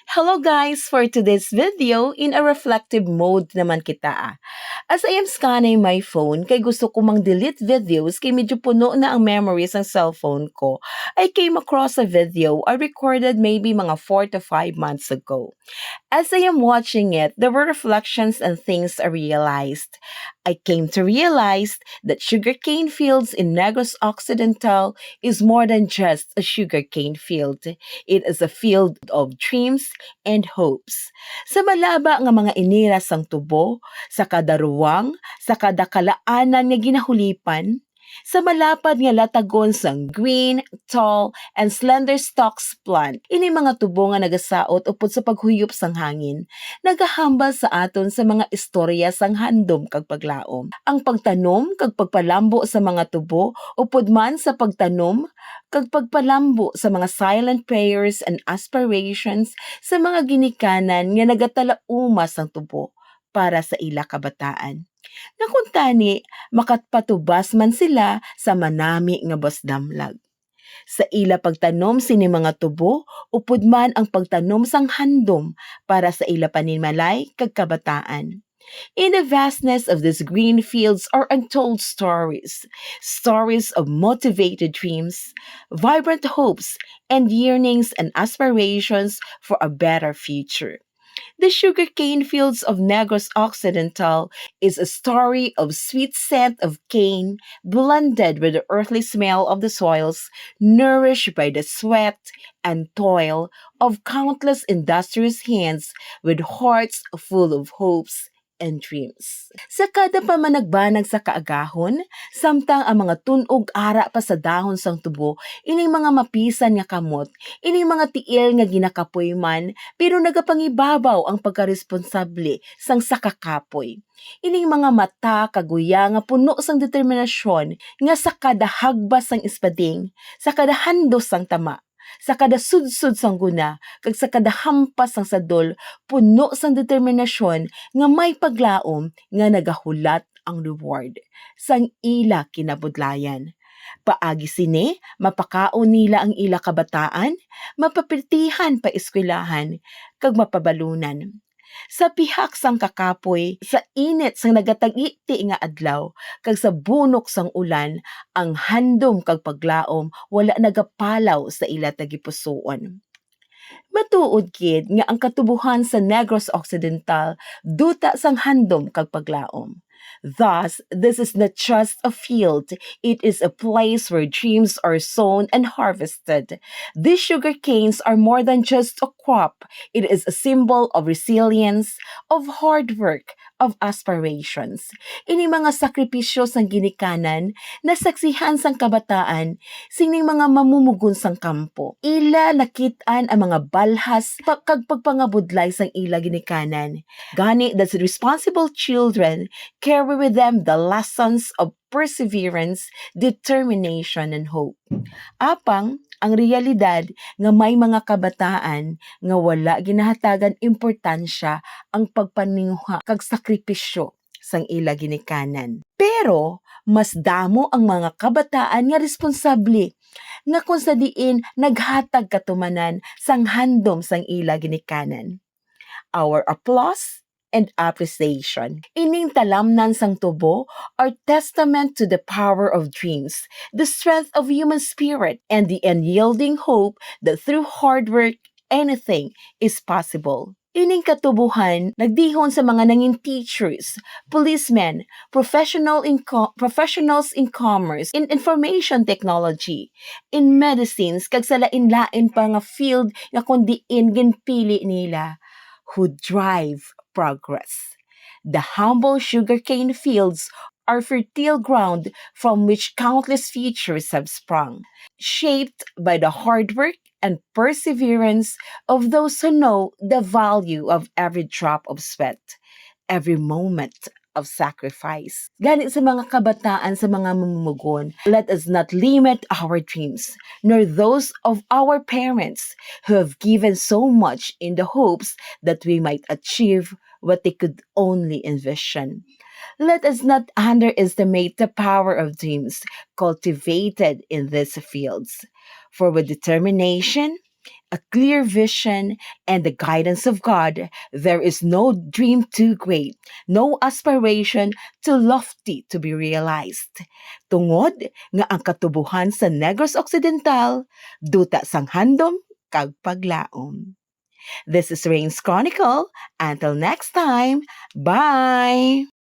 Hello guys! For today's video, in a reflective mode naman kita. As I am scanning my phone, kay gusto ko mang delete videos, kay medyo puno na ang memories ng cellphone ko, I came across a video I recorded maybe mga 4 to 5 months ago. As I am watching it, there were reflections and things I realized. I came to realize that sugarcane fields in Negros Occidental is more than just a sugarcane field. It is a field of dreams and hopes. Sa malaba nga mga iniras sang tubo, sa kadaruwang, sa kadakalaanan nga ginahulipan, sa malapad nga latagon sang green, tall, and slender stalks plant, ini mga tubo nga nagasaot upod sa paghuyop sang hangin, nagahambal sa aton sa mga istorya sang handom kag paglaom. Ang pagtanom kag pagpalambo sa mga tubo upod man sa pagtanom kag pagpalambo sa mga silent prayers and aspirations sa mga ginikanan nga nagatalauma sang tubo para sa ila kabataan. Nakuntani, makatpatubas man sila sa manami nga basdamlag. Sa ila pagtanom sini mga tubo, upod man ang pagtanom sang handom para sa ila paninmalay kag kabataan. In the vastness of these green fields are untold stories, stories of motivated dreams, vibrant hopes, and yearnings and aspirations for a better future. The sugarcane fields of Negros Occidental is a story of sweet scent of cane blended with the earthly smell of the soils, nourished by the sweat and toil of countless industrious hands with hearts full of hopes and dreams. Sa kada pamanagbanag sa kaagahon, samtang ang mga tunog ara pa sa dahon sang tubo, ining mga mapisan nga kamot, ining mga tiil nga ginakapoy man, pero nagapangibabaw ang pagkaresponsable sang sakakapoy. Ining mga mata kaguya nga puno sang determinasyon nga sa kada hagbas sang espading, sa kada handos sang tama, sa kada sudsud sang guna, kag sa kada hampas sang sadol, puno sang determinasyon nga may paglaom nga nagahulat ang reward sang ila kinabudlayan. Paagi sini, mapakaon nila ang ila kabataan, mapapirtihan pa eskwelahan, kag mapabalunan. Sa pihak sang kakapoy, sa init sang nagatag-iti nga adlaw, kag sa bunok sang ulan, ang handom kag paglaom wala nagapalaw sa ila tagipusoon. Matuod gid nga ang katubuhan sa Negros Occidental duta sang handom kag paglaom. Thus, this is not just a field, it is a place where dreams are sown and harvested. These sugar canes are more than just a crop, it is a symbol of resilience, of hard work, of aspirations. Ini mga sakripisyo sang ginikanan, nasaksihan sang kabataan, sining mga mamumugon sang kampo. Ila nakitaan ang mga balhas kag pagpangabudlay sang ila ginikanan. Gani that responsible children carry with them the lessons of perseverance, determination, and hope. Apang, ang realidad nga may mga kabataan nga wala ginahatagan importansya ang pagpaninguha kag sakripisyo sang ila ginikanan. Pero mas damo ang mga kabataan nga responsable nga kung sa diin naghatag katumanan sang handom sang ila ginikanan. Our applause and appreciation. Ining talamnan sang tubo are testament to the power of dreams, the strength of human spirit, and the unyielding hope that through hard work, anything is possible. Ining katubuhan, nagdihon sa mga nanging teachers, policemen, professionals in commerce, in information technology, in medicines, kag sa lain-lain pa nga field nga kundiin ginpili nila who drive progress. The humble sugarcane fields are fertile ground from which countless futures have sprung, shaped by the hard work and perseverance of those who know the value of every drop of sweat, every moment of sacrifice. Ganit sa mga kabataan, sa mga mamumugon, let us not limit our dreams, nor those of our parents who have given so much in the hopes that we might achieve what they could only envision. Let us not underestimate the power of dreams cultivated in these fields. For with determination a clear vision, and the guidance of God, there is no dream too great, no aspiration too lofty to be realized. Tungod nga ang katubuhan sa Negros Occidental, duta sang handom kag paglaom. This is Rain's Chronicle. Until next time, bye!